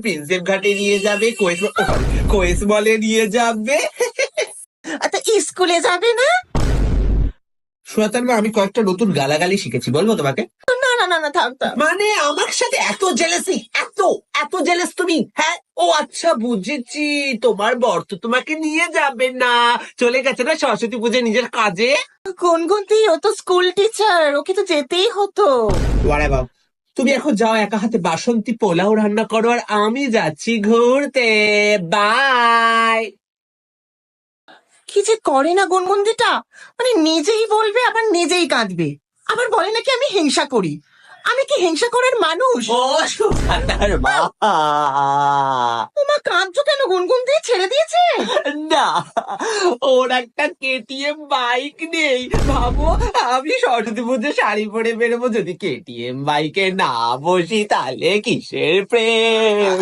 Prinsep ঘাটে নিয়ে যাবে, কোয়েস মলে নিয়ে যাবে। আচ্ছা স্কুলে যাবে না? সুয়াতার মা, আমি কয়েকটা নতুন গালাগালি শিখেছি, বলবো তোমাকে? না না না না, থাক থাক। মানে আমার সাথে এত জেলাসি, এত এত জেলাস তুমি? হ্যাঁ, ও আচ্ছা বুঝেছি, তোমার বর তো তোমাকে নিয়ে যাবে না, চলে গেছে না সরস্বতী পুজো নিজের কাজে। গুনগুনতি, ও তো স্কুল টিচার, ওকে তো যেতেই হতো। বাবা, তুমি এখন যাও, একা হাতে বাসন্তী পোলাও রান্না করো, আর আমি যাচ্ছি ঘুরতে। বাই। কি যে করে না গুনগুনদিটা, মানে নিজেই বলবে আবার নিজেই কাঁদবে, আবার বলে নাকি আমি হিংসা করি। আমি কি হিংসা করার মানুষ? ও সুখাতার মা, তোমা কাঁদছো কেন গুনগুনদি? ছেড়ে দিয়েছে? না, ওর একটা কেটিএম বাইক নেই। ভাবো, আমি সরস্বতী পুজো শাড়ি পরে বেরোবো, যদি কেটিএম বাইকে না বসি তাহলে কিসের প্রেম।